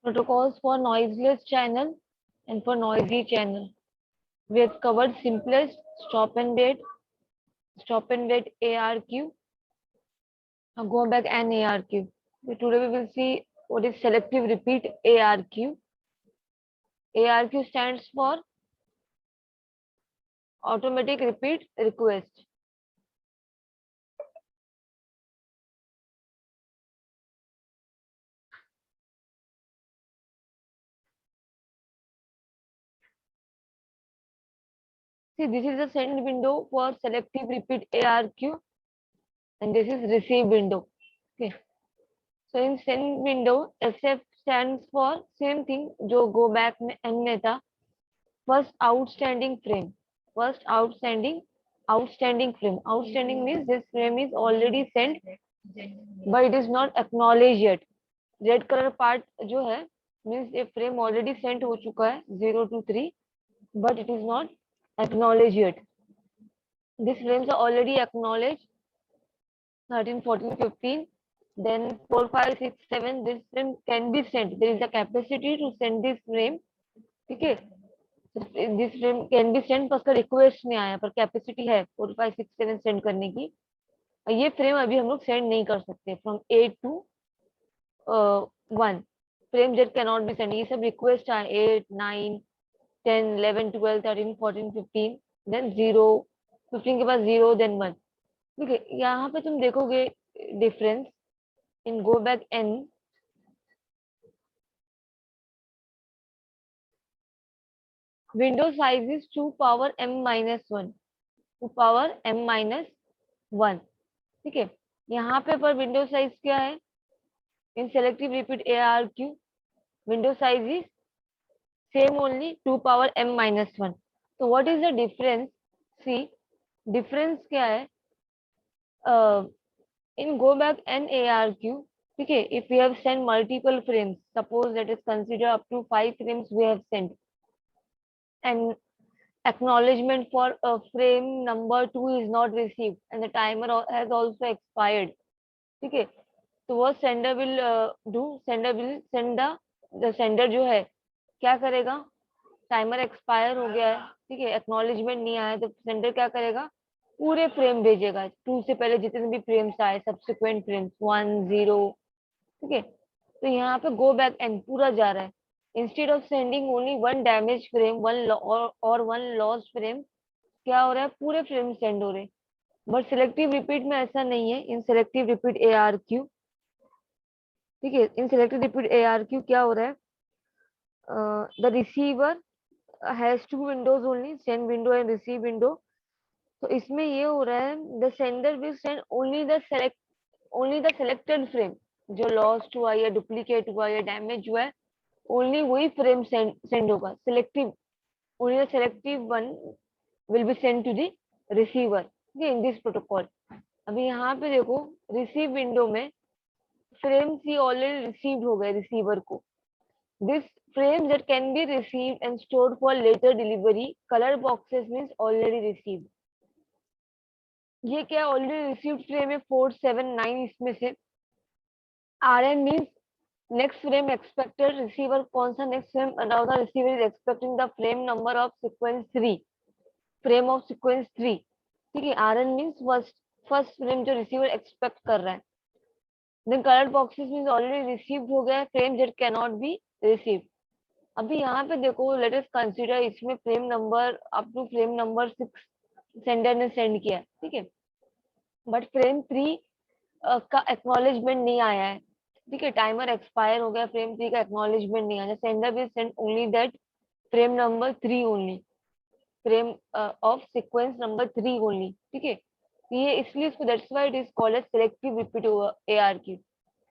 protocols for noiseless channel and for noisy channel. We have covered simplest stop and wait ARQ, go back and ARQ. So today we will see what is selective repeat ARQ. ARQ stands for automatic repeat request. See, this is the send window for selective repeat ARQ, and this is receive window. Okay. So in send window, SF stands for same thing जो go back and में था, first outstanding frame. First outstanding frame. Outstanding means this frame is already sent, but it is not acknowledged yet. Red color part जो है means ये frame already sent हो चुका है 0 to 3, but it is not acknowledged yet. These frames are already acknowledged 13, 14, 15. Then 4, 5, 6, 7. This frame can be sent. There is a capacity to send this frame. ठीक है, this frame can be send, पर उसका request नहीं आया, पर capacity है 4, 5, 6, 7 send करने की. ये फ्रेम अभी हम लोग सेंड नहीं कर सकते. From 8 to 1 frame that can not be send. ये सब रिक्वेस्ट आए 8, 9, 10, 11, 12, 13, 14, 15. देन 0, 15 के बाद 0, देन 1. ठीक है, यहाँ पे तुम देखोगे difference in go back N. Window size is 2 power m minus 1, 2 power m minus 1. ठीक है, यहाँ पे पर विंडो साइज क्या है in selective repeat ARQ? Window size is same only 2 power m minus 1. तो what is the difference? See, difference क्या है in go back and ARQ? ठीक है, if we have send multiple frames, suppose that is consider up to 5 frames we have send, and acknowledgement for frame number 2 is not received and the timer has also expired. ठीक है, तो वो sender will do, sender will send the sender जो है क्या करेगा, timer expire हो गया है, ठीक है, एक्नॉलेजमेंट नहीं आया, तो सेंडर क्या करेगा, पूरे फ्रेम भेजेगा 2 से पहले जितने भी फ्रेम्स आए, सब्सिक्वेंट फ्रेम्स 1, 0. ठीक है, तो यहाँ पे गो बैक एंड पूरा जा रहा है. Instead of sending only one damage frame और वन लॉस्ट फ्रेम, क्या हो रहा है, पूरे फ्रेम सेंड हो रहे हैं. बट सिलेक्टिव रिपीट में ऐसा नहीं है. इन सिलेक्टिव रिपीट ARQ, ठीक है, इन सिलेक्टिव रिपीट ARQ क्या हो रहा है, the receiver has 2 Windows only, send window and receive window. तो इसमें ये हो रहा है the sender will send only the selected frame, जो लॉस्ट हुआ या डुप्लीकेट हुआ या डैमेज हुआ है, ओनली वही फ्रेम सेंड होगा. Selective, only the selective one will be send to the receiver in this protocol. अभी यहाँ पे देखो रिसीव विंडो में फ्रेम सी ऑलरेडी रिसीव्ड हो गए रिसीवर को. This frame that can be received and stored for later delivery, colour boxes means already received. ये क्या ऑलरेडी रिसीव्ड फ्रेम है 4, 7, 9. इसमें से RN means next frame expected. Receiver कौन सा नेक्स्ट फ्रेम बना होगा, receiver is expecting the frame number of sequence 3, frame of sequence 3. ठीक है, RN मींस फर्स्ट फ्रेम जो रिसीवर एक्सपेक्ट कर रहा है. Then colour boxes means already received हो गया frame that can not be received. अभी यहाँ पे देखो लेट अस कंसीडर इसमें frame number up to frame number 6 sender ने सेंड किया, ठीक है, बट फ्रेम 3 का एक्नॉलेजमेंट नहीं आया है. ठीक है, टाइमर एक्सपायर हो गया, फ्रेम 3 का एक्नॉलेजमेंट नहीं आया. Sender will send only that frame number 3 only, frame of sequence number 3 only. ठीक है, ये इसलिए इसको that's why it is called as selective repeat ARQ.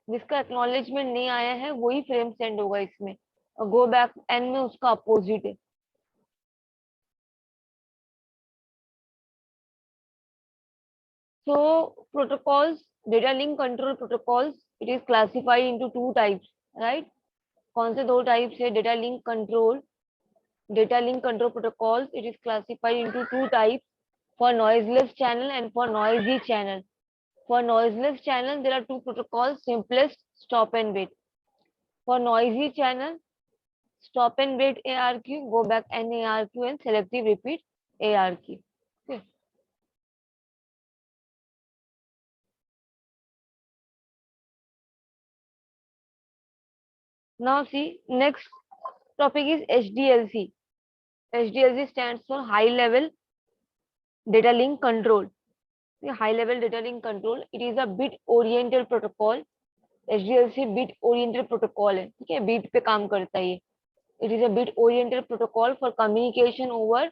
जिसका एक्नॉलेजमेंट नहीं आया है वही फ्रेम सेंड होगा इसमें, और गो बैक एंड में उसका अपोजिट है. So protocols, data link control protocols, it is classified into 2 types, right? कौन से 2 types है? data link control protocols, it is classified into 2 types, for noiseless channel and for noisy channel. For noiseless channel there are 2 protocols, simplest, stop and wait. For noisy channel, stop and wait ARQ, go back NARQ and selective repeat ARQ. Okay. Now see, next topic is HDLC. HDLC stands for High Level Data Link Control. High Level Data Link Control. It is a bit oriented protocol. HDLC bit oriented protocol है, ठीक है, beat पे काम करता है ये. It is a bit oriented protocol for communication over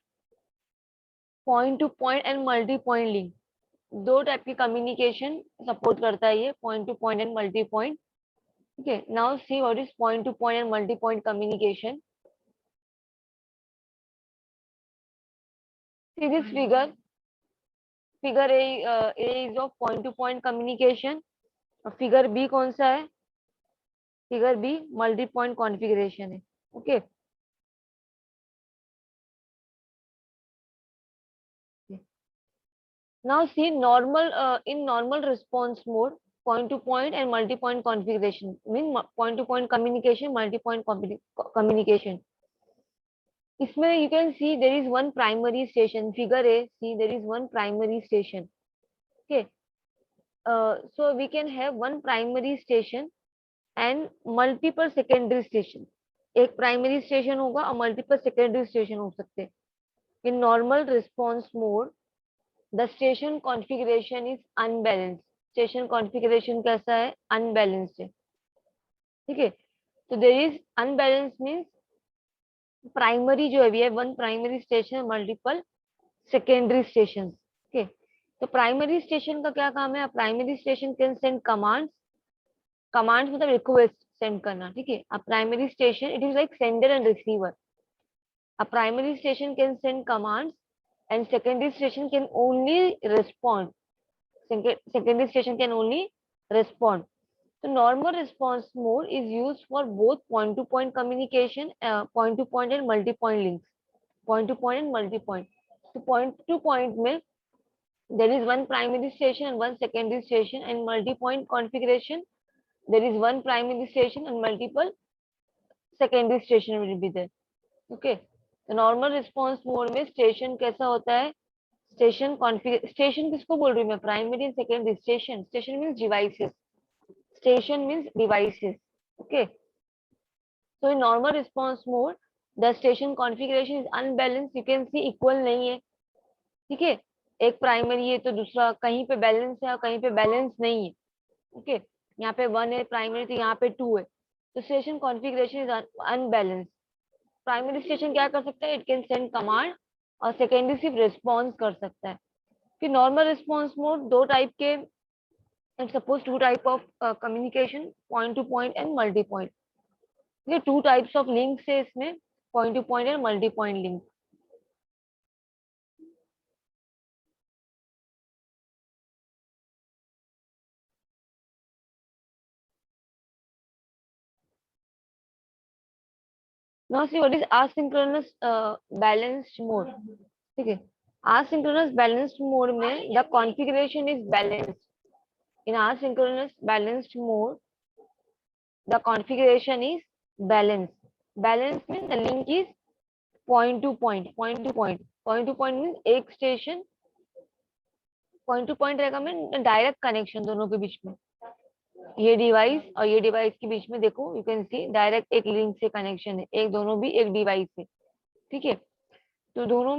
point to point and multi point link. दो type की कम्युनिकेशन सपोर्ट करता है ये, point to point and multi point. ठीक है, now see what is point to point and multi point communication. See this figure. Figure A is of point to point communication. Figure B कौन सा है? Figure B multi point configuration है. Okay, now see normal in normal response mode, point to point and multi point configuration mean point to point communication, multi point communication. इसमें you can see there is one primary station. Figure A, see there is one primary station. Okay, so we can have one primary station and multiple secondary station. एक primary station होगा और multiple secondary station हो सकते हैं. In normal response mode, the station configuration is unbalanced. Station configuration कैसा है? Unbalanced है. ठीक है, so there is unbalanced means primary जो है, we have one primary station, multiple secondary station. Okay, तो प्राइमरी स्टेशन का क्या काम है? Primary station can send commands. Commands मतलब रिक्वेस्ट सेंड करना. ठीक है, a primary station it is like sender and receiver. A primary station can send commands and secondary station can only respond. Secondary station can only respond. So normal response mode is used for both point to point communication, point to point and multi point links. Point to point and multi point. So point to point में there is one primary station and one secondary station, and multi point configuration there is one primary station and multiple secondary station will be there. Okay, तो normal response mode में station कैसा होता है? Station configure, station किसको बोल रही हूँ मैं? Primary and secondary station. Station means devices. Station means devices. Okay, so in normal response mode the station configuration is unbalance. You can see equal नहीं है. ठीक है, एक प्राइमरी है तो दूसरा कहीं पे बैलेंस है और कहीं पे बैलेंस नहीं है. ओके, यहाँ पे 1 है प्राइमरी तो यहाँ पे 2 है, तो station configuration is unbalance. Primary station क्या कर सकता है? इट कैन सेंड कमांड और सेकेंडरी सिर्फ रिस्पॉन्स कर सकता है. फिर नॉर्मल रिस्पॉन्स मोड दो टाइप के, suppose two type of communication, point to point and multi point. ये टू टाइप्स ऑफ लिंक्स है इसमें, point to point and multi point link. Now see what is asynchronous balanced mode. ठीक है, asynchronous balanced mode में the configuration is balanced. In asynchronous balanced mode the configuration is balanced. Balanced means the link is point to point. Point to point, point to point means एक station, point to point रहेगा में direct connection दोनों के बीच में. ये device और ये डिवाइस के बीच में देखो, यू कैन सी डायरेक्ट एक लिंक से कनेक्शन है, एक दोनों भी एक डिवाइस से. ठीक है, तो दोनों,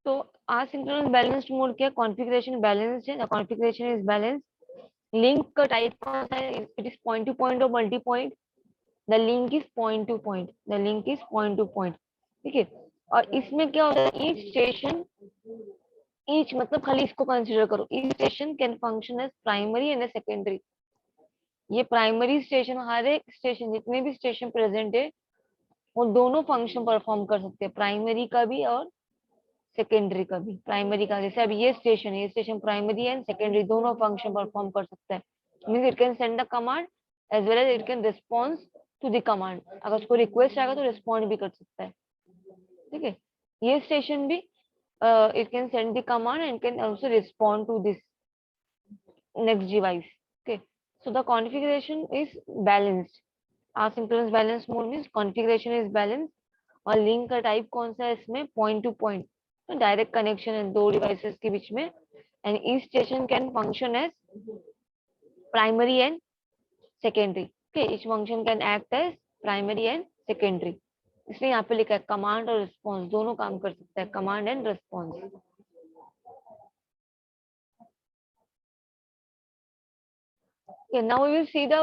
तो एसिंक्रोनस बैलेंस्ड मोड क्या? कॉन्फ़िगरेशन बैलेंस्ड है, the configuration is balanced. Link का टाइप कौन सा है? It is point to point और multi point. The link is point to point. The link is point to point. ठीक है, और इसमें क्या होता है? ईच स्टेशन, ईच मतलब खाली इसको कंसीडर करो, each station can function as primary and secondary. ये प्राइमरी स्टेशन, हर एक स्टेशन, जितने भी स्टेशन प्रेजेंट है वो दोनों फंक्शन परफॉर्म कर सकते हैं, प्राइमरी का भी और सेकेंडरी का भी. प्राइमरी का जैसे अभी ये स्टेशन प्राइमरी एंड सेकेंडरी दोनों फंक्शन परफॉर्म कर सकता है. Means it can send the command as well as it can response to the command. अगर उसको रिक्वेस्ट आएगा तो रिस्पॉन्ड भी कर सकता है. ठीक है, ये स्टेशन भी it can send the command and can also respond to this next device. Okay, so the configuration is balanced. Asynchronous balance mode means configuration is balanced और लिंक का टाइप कौन सा है इसमें, पॉइंट टू पॉइंट, तो direct connection है दो devices के बीच में. And each station can function as primary and secondary. Okay, each function can act as primary and secondary. इसलिए यहाँ पे लिखा है कमांड और रिस्पॉन्स दोनों काम कर सकता है, command and response. Okay, now we will see the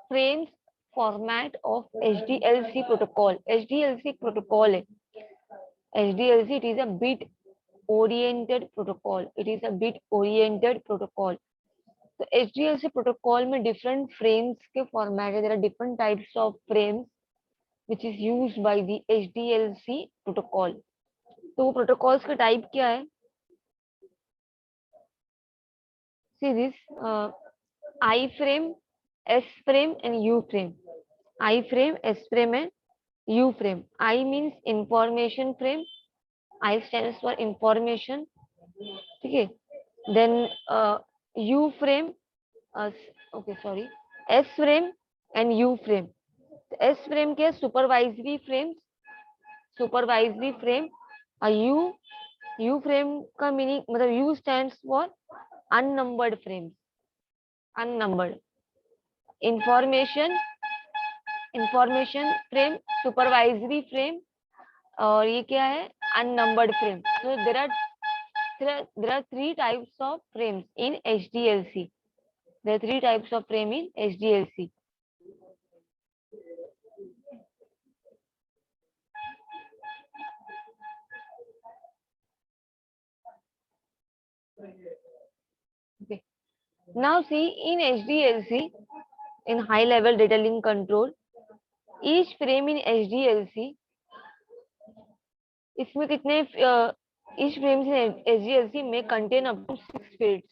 frames format of HDLC protocol. HDLC protocol है. HDLC, it is a bit oriented protocol. It is a bit oriented protocol. तो HDLC protocol में different frames के format है. There are different types of frames which is used by the HDLC protocol. तो वो protocols का type क्या है? See this I frame, S frame and U frame. I frame, S frame and U frame. I means information frame. I stands for information. ठीक है. Then U frame, okay sorry, S frame and U frame. S frame क्या है? Supervisory frames. Supervisory frame. U frame का meaning मतलब U stands for unnumbered frames. Unnumbered. Information frame, supervisory frame और ये क्या है? Unnumbered frame. So there are three types of frames in HDLC. There are three types of frame in HDLC. Okay. Now see in HDLC, in high level data link control, each frame in HDLC, इसमें कितने each frames in HDLC में contain up to 6 fields.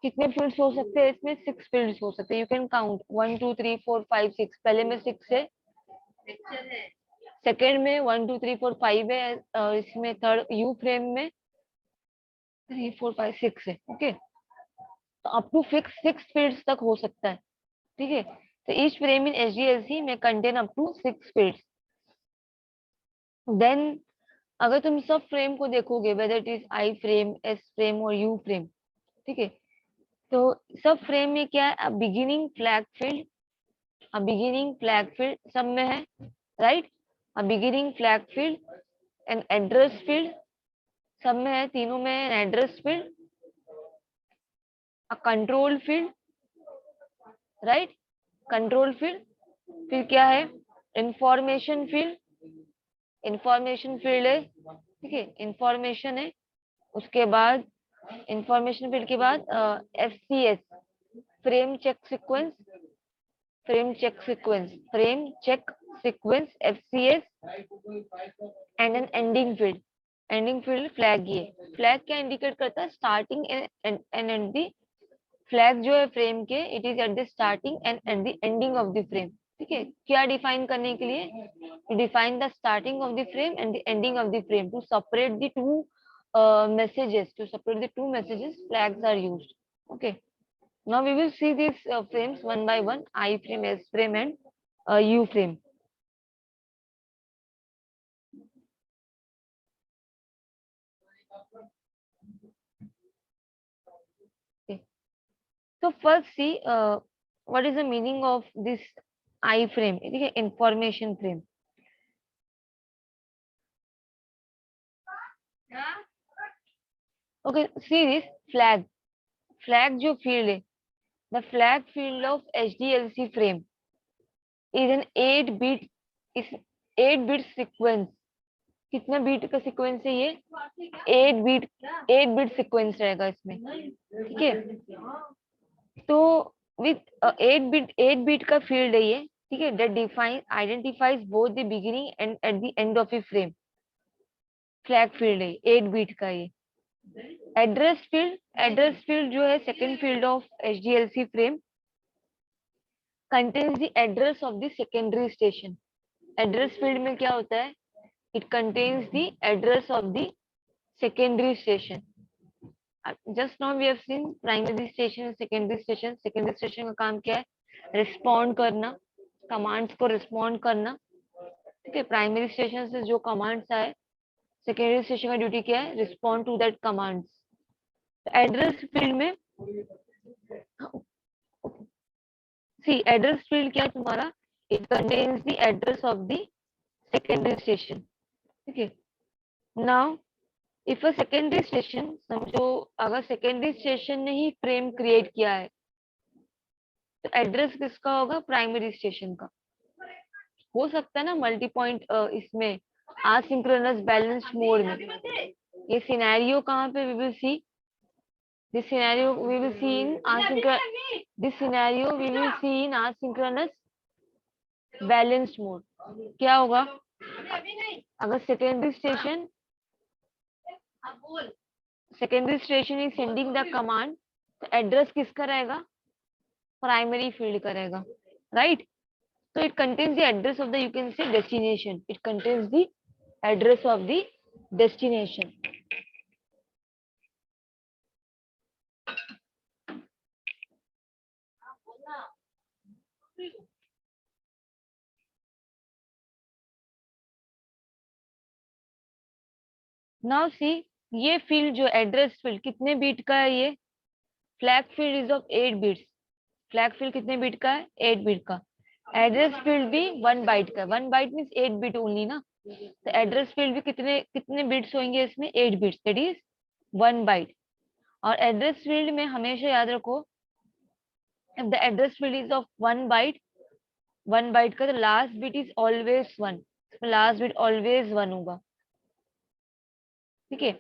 कितने fields हो सकते हैं इसमें? 6 fields हो सकते हैं. You can count 1 2 3 4 5 6. पहले में 6 है, सेकेंड में 1 2 3 4 5 है, इसमें थर्ड यू फ्रेम में 3 4 5 6 है. ओके, तो अप टू फिक्स 6 फील्ड्स तक हो सकता है. ठीक है, तो ईच फ्रेम इन एचडीएलसी में contain up to 6 fields. Then अगर तुम सब फ्रेम को देखोगे, whether it is I frame, S frame और यू फ्रेम, ठीक है, तो सब फ्रेम में क्या है? Beginning flag field, beginning flag field सब में है, right. beginning flag field and address field सब में है, तीनों में है. Address field, control field, right, control field. फिर क्या है? इंफॉर्मेशन फील्ड, इंफॉर्मेशन फील्ड है. ठीक है, इंफॉर्मेशन है. उसके बाद इंफॉर्मेशन फील्ड के बाद FCS, frame check sequence, frame check sequence, frame check sequence, FCS. And an ending field, ending field flag. ये फ्लैग क्या इंडिकेट करता है? Starting and at the flag जो है फ्रेम के, it is at the starting and at the ending of the frame. ठीक है, क्या डिफाइन करने के लिए? To define the starting of the frame and the ending of the frame, to separate the two messages. To separate the two messages, flags are used. Okay, now we will see these frames one by one: I frame, S frame and U frame. Okay, so first see what is the meaning of this I frame. ठीक है, information frame. Okay, see this flag. Flag जो field है, the flag field of HDLC frame is an 8-bit, is 8-bit sequence. कितना beat का sequence है ये? 8 beat sequence रहेगा इसमें. ठीक है, तो विथ 8 बीट का फील्ड है ये. ठीक है, that define identifies both the beginning and at the end of a frame. Flag field है 8 बीट का ये. एड्रेस फील्ड जो है second field of HDLC frame, contains the address of the secondary station. Address field में क्या होता है? It contains the address of the secondary station. Just now we have seen primary station, secondary station. Secondary station का काम क्या है? Respond करना. Commands को रिस्पॉन्ड करना। ठीक है, प्राइमरी स्टेशन से जो कमांड्स आए, सेकेंडरी स्टेशन का ड्यूटी क्या है, respond to that commands. Address field में सी एड्रेस फील्ड क्या है तुम्हारा, it contains the address of the secondary station. ठीक है, now if a secondary station, समझो अगर सेकेंडरी स्टेशन ने ही फ्रेम क्रिएट किया है तो एड्रेस किसका होगा, प्राइमरी स्टेशन का। हो सकता है ना मल्टी पॉइंट इसमें आसिंक्रोनस बैलेंस्ड मोड में। ये सिनेरियो कहाँ पे we will see, this scenario we will see in asynchronous, this scenario we will see in asynchronous balanced mode. क्या होगा, अगर secondary station is sending the command, तो एड्रेस किसका रहेगा, प्राइमरी फील्ड का रहेगा, right. So it contains the address of the, you can say, destination. It contains the address of the destination. Now see, ये field जो address field कितने beat का है, ये flag field is of 8 bits. Flag field कितने beat का है, 8 bit का। एड्रेस फील्ड भी 1 बाइट का, 1 बाइट मीन्स 8 बिट ओनली ना, तो एड्रेस फील्ड भी कितने कितने बिट्स होंगे इसमें, 8 बिट्स, दैट इज 1 बाइट। और एड्रेस फील्ड में हमेशा याद रखो, if the address field is of 1 byte, 1 bite का, तो last bit is always 1, last bit always 1 होगा। ठीक है,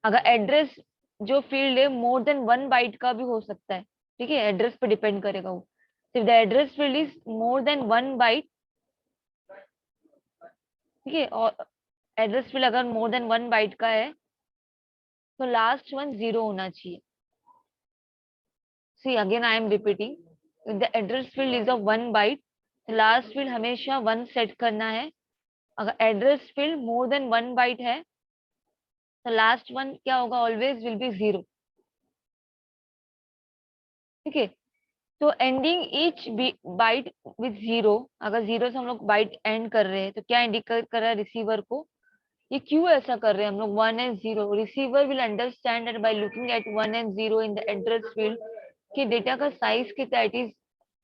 अगर एड्रेस जो फील्ड है मोर देन 1 बाइट का भी हो सकता है। ठीक है, एड्रेस पे डिपेंड करेगा वो। If the address field is more than 1 byte, ठीक है, और एड्रेस फील्ड अगर मोर देन 1 बाइट का है तो लास्ट वन 0 होना चाहिए। See again I am repeating, if the address field is of 1 byte, last field हमेशा 1 सेट करना है। अगर address field more than 1 byte है तो लास्ट वन क्या होगा, ऑलवेज विल बी 0। ठीक है, तो एंडिंग ईच बाइट विथ 0, अगर 0 से हम लोग बाइट एंड कर रहे हैं तो क्या इंडिकेट कर रहा है रिसीवर को, ये क्यों ऐसा कर रहे हैं हम लोग, 1 and 0। Receiver will understand that by looking at 1 and 0 in the address field कि डेटा का साइज कितना, इट इज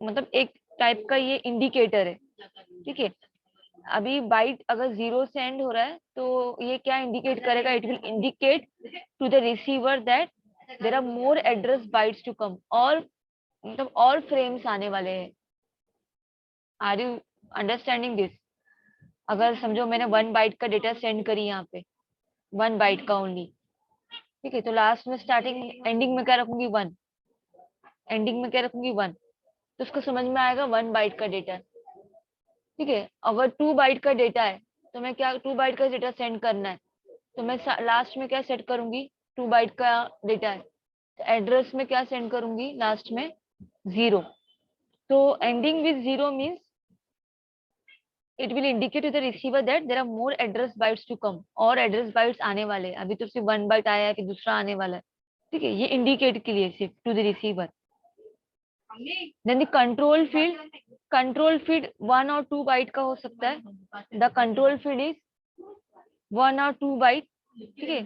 मतलब एक टाइप का ये इंडिकेटर है। ठीक है, अभी बाइट अगर 0 से एंड हो रहा है तो ये क्या इंडिकेट करेगा, it will indicate to the receiver that there are more address bytes to come, और मतलब और फ्रेम्स आने वाले हैं। Are you understanding this. अगर समझो मैंने 1 बाइट का डेटा सेंड करी यहाँ पे, 1 बाइट का ओनली, ठीक है, तो लास्ट में स्टार्टिंग एंडिंग में क्या रखूंगी, 1, एंडिंग में क्या रखूंगी, 1, तो उसको समझ में आएगा 1 बाइट का डेटा। ठीक है, अगर 2 बाइट का डेटा है तो मैं क्या, 2 बाइट का डेटा सेंड करना है तो मैं लास्ट में क्या सेट करूंगी, 2 बाइट का डेटा है तो एड्रेस में क्या सेंड करूंगी, लास्ट में 0। तो ending with 0 means it will indicate to the receiver that there are more address bytes to come, और एड्रेस बाइट्स आने वाले हैं, अभी तो सिर्फ 1 बाइट आया है कि दूसरा आने वाला है। ठीक है, ये इंडिकेट के लिए सिर्फ to the receiver. Then the control field 1 और 2 बाइट का हो सकता है, द कंट्रोल फील्ड इज 1 और 2 बाइट। ठीक है,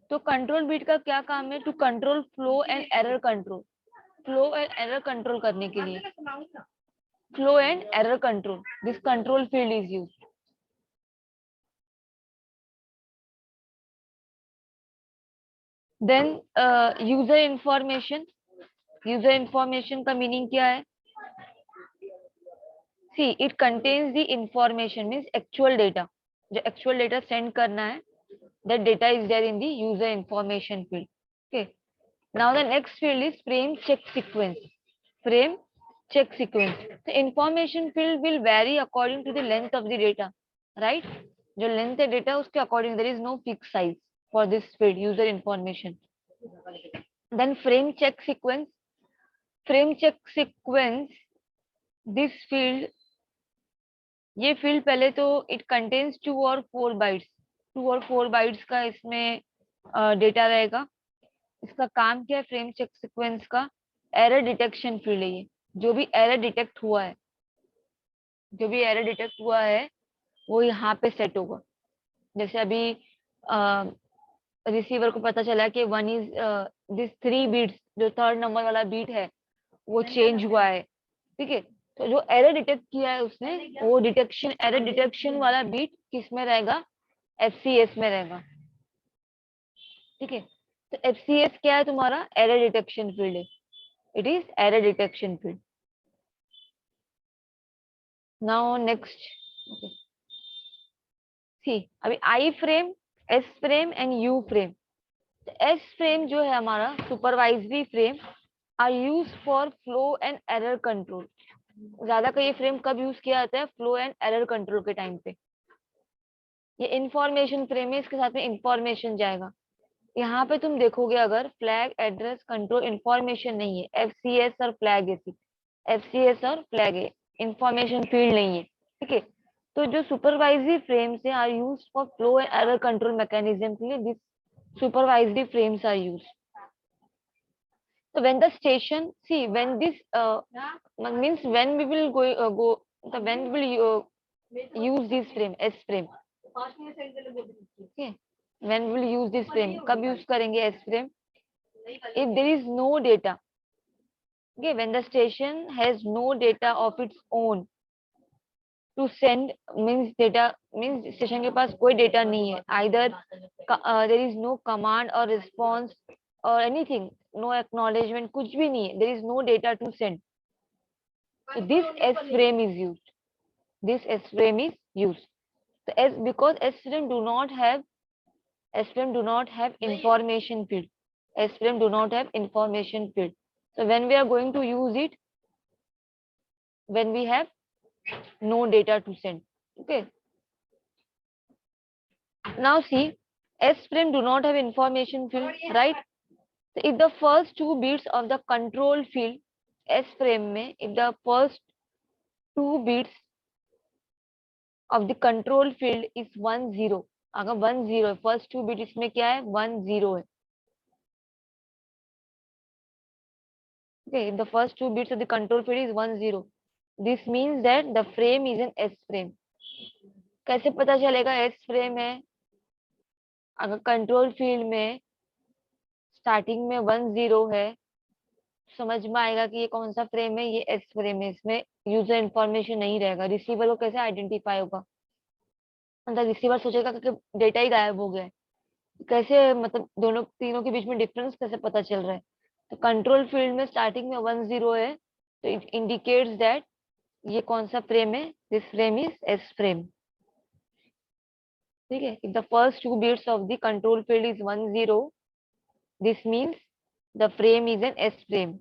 तो कंट्रोल बिट का क्या काम है, to control flow and error control, flow and error control करने के लिए, flow and error control, this control field is used. Then user information, user information का मीनिंग क्या है, see it contains the information means actual data, जो actual data send करना है, that data is there in the user information field. Okay, now the next field is frame check sequence. Frame check sequence, the information field will vary according to the length of the data, right? जो length है data उसके according, there is no fixed size for this field, user information. Then frame check sequence, frame check sequence, this field, ये field पहले तो it contains 2 और 4 bytes, 2 और 4 bytes का इसमें डेटा रहेगा। इसका काम क्या है, फ्रेम चेक सीक्वेंस का एरर डिटेक्शन फील्ड है ये, जो भी एरर डिटेक्ट हुआ है जो भी एरर डिटेक्ट हुआ है वो यहाँ पे सेट होगा। जैसे अभी रिसीवर को पता चला कि 1 इज दिस 3 बीट्स, जो थर्ड नंबर वाला बीट है वो चेंज हुआ है, ठीक है। तो जो एरर डिटेक्ट किया है उसने, वो डिटेक्शन, एरर डिटेक्शन वाला बीट किस में रहेगा, एफसीएस में रहेगा, ठीक है। तो एफसीएस क्या है तुम्हारा, एरर डिटेक्शन फील्ड है, it is error detection field. Now next, see अभी I frame, S frame and U frame. S frame जो है हमारा supervisory frame are use for flow and error control. ज्यादा का ये फ्रेम कब यूज किया जाता है, फ्लो एंड एरर कंट्रोल के टाइम पे। ये इंफॉर्मेशन फ्रेम है, इसके साथ में इंफॉर्मेशन जाएगा। यहाँ पे तुम देखोगे अगर फ्लैग एड्रेस कंट्रोल इंफॉर्मेशन नहीं है, एफसीएस और फ्लैग है, एफसीएस और फ्लैग है, इंफॉर्मेशन फील्ड नहीं है, ठीक है। तो जो सुपरवाइजरी फ्रेम्स है are use for flow and error control mechanism के लिए, this supervisory frames are used. So when the station, see when this means when we will go the when we will use this frame, S frame, okay, when we will use this frame, कब use करेंगे S frame, if there is no data, okay, when the station has no data of its own to send, means data means station के पास कोई data नहीं है, either there is no command or response or anything, no acknowledgement, कुछ भी नहीं है, there is no data to send, so this S frame is used, this S frame is used. So as because S frame do not have, S frame do not have information field, S frame do not have information field, so when we are going to use it, when we have no data to send, okay. Now see, S frame do not have information field, right? So if the first two bits of the control field S frame में, if the first two bits of the control field is 1 0, अगर 1 0 है, first two bit इसमें क्या है, 1 0 है, okay. If the first two bits of the control field is 1 0, this means that the frame is an S frame. कैसे पता चलेगा S frame है, अगर कंट्रोल फील्ड में स्टार्टिंग में 1 0 है, समझ में आएगा कि ये कौन सा फ्रेम है, ये एस फ्रेम है, इसमें यूजर इंफॉर्मेशन नहीं रहेगा। रिसीवर को कैसे आइडेंटिफाई होगा, मतलब रिसीवर सोचेगा कि डेटा ही गायब हो गया है, कैसे, मतलब दोनों तीनों के बीच में डिफरेंस कैसे पता चल रहा है। तो कंट्रोल फील्ड में स्टार्टिंग में 1 0 है, तो इट इंडिकेट्स दैट ये कौन सा फ्रेम है, this frame is S frame, ठीक है। If the first two bits of the control field is 1 0, this means the frame is an S frame.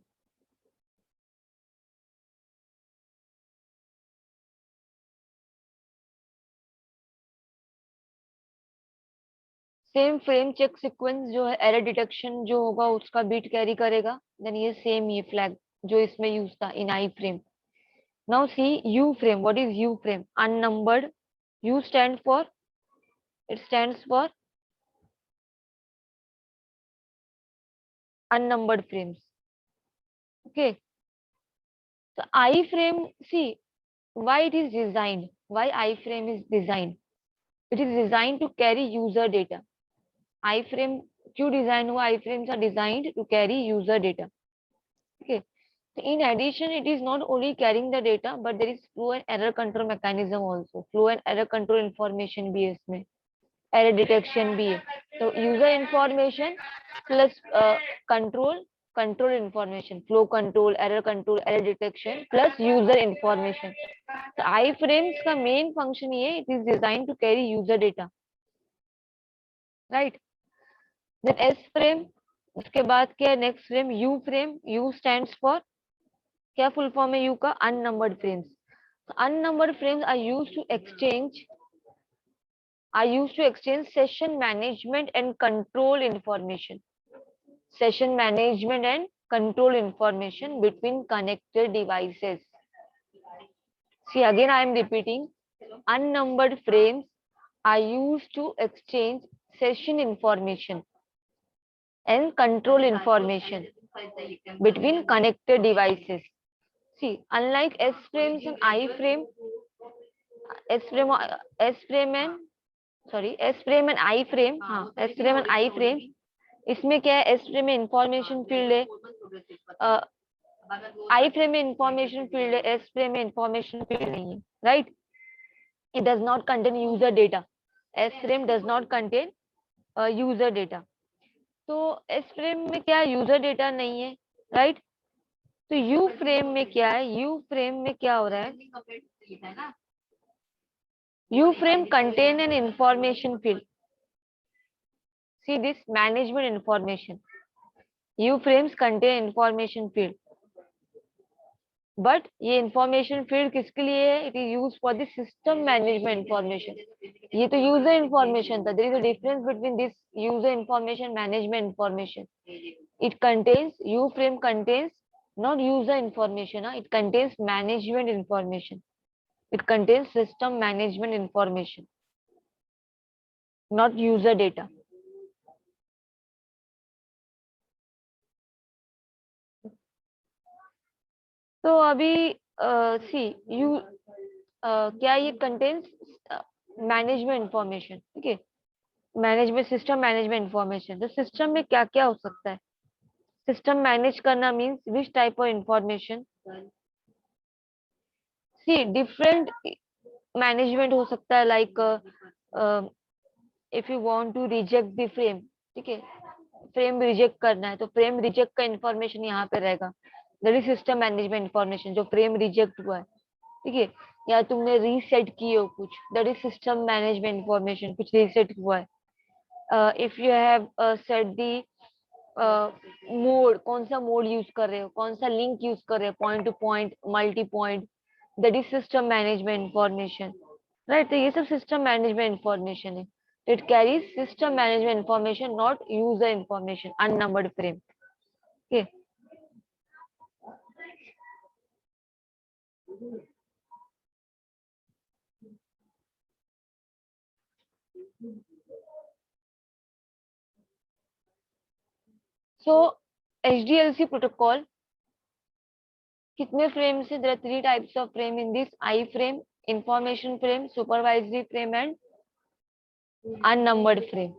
Same frame check sequence जो है error detection जो होगा उसका बीट कैरी करेगा, then ये same ये फ्लैग जो इसमें यूज था in I frame. Now see U frame, what is U frame, unnumbered, U stand for, it stands for unnumbered frames, okay. So I frame, see why it is designed, why I frame is designed, it is designed to carry user data। I frame क्यों design हुआ, I frames are designed to carry user data, okay। In addition, it is not only carrying the data, but there is flow and error control mechanism also, flow and error control information भी है इसमें, error detection भी है। तो user information plus control, control information, flow control, error detection plus user information। तो iframes का main function ये, it is designed to carry user data, right। then S frame, उसके बाद क्या है next frame, U frame, U stands for, क्या full form है you का, unnumbered frames. Unnumbered frames are used to exchange session management and control information, session management and control information between connected devices। See again I am repeating, unnumbered frames are used to exchange session information and control information between connected devices। See, unlike S frames and I frame, S frame and S frame and I frame, हाँ S frame and I frame. इसमें क्या है, S frame में information field है, I frame में information field है, S frame में information field नहीं है, right. It does not contain user data, S frame does not contain user data. तो एस फ्रेम में क्या यूजर डेटा नहीं है, राइट। तो यू फ्रेम में क्या है, यू फ्रेम में क्या हो रहा है, U frame contain an information field. See this management information, U frames contain information field, but ये इंफॉर्मेशन फील्ड किसके लिए है, it is use for the system management information. ये तो यूजर इंफॉर्मेशन था, there is a difference between this user information, management information. It contains, U frame contains not user information, it contains management information, it contains system management information, not user data. तो अभी सी you क्या ये contains management information, ठीक है, management system management information. तो system में क्या क्या हो सकता है, सिस्टम मैनेज करना means which type of information, see different management हो सकता है, like if you want to reject the frame, ठीक है, फ्रेम रिजेक्ट करना है तो फ्रेम रिजेक्ट का इंफॉर्मेशन यहाँ पे रहेगा, that is system management information, जो फ्रेम रिजेक्ट हुआ है, ठीक है, या तुमने रीसेट किए हो कुछ, that is system management information, कुछ रीसेट हुआ है। If you have set the mode, कौन सा मोड यूज कर रहे हो, कौन सा लिंक यूज कर रहे हो, point to point, multi point, that is system management information, right. तो ये सब सिस्टम मैनेजमेंट इंफॉर्मेशन है, it carries system management information, not user information, unnumbered frame, okay. So HDLC protocol कितने फ्रेम से, there are three types of frame in this, I frame, information frame, supervisory frame and unnumbered frame.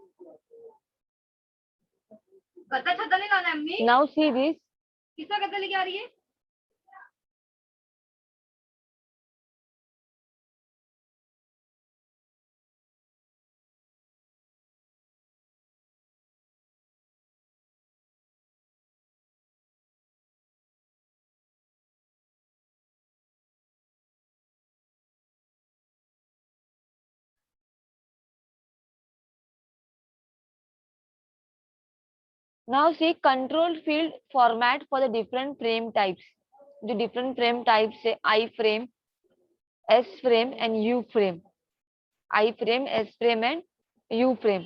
गद्दा छत्ता नहीं लाना है अम्मी। Now see this. किसका गद्दा लेके आ रही है? Now see control field format for the different frame types. The different frame types है I frame, S frame and U frame. I frame, S frame and U frame.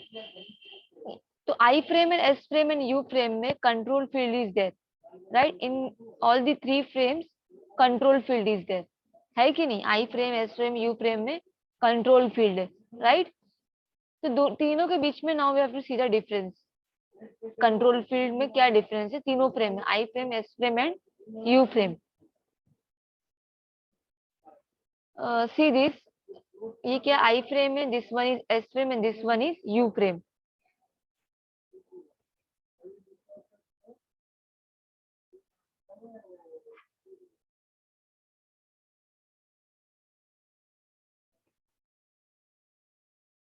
तो I frame and S frame and U frame में control field is there, right? In all the three frames, control field is there. है कि नहीं? I frame, S frame, U frame में control field है, right? तो दो तीनों के बीच में now we have to see the difference. Control field में क्या डिफरेंस है तीनों फ्रेम में, I frame, S frame and U frame. See this, ये क्या आई फ्रेम है, this one is S frame and this one is U frame.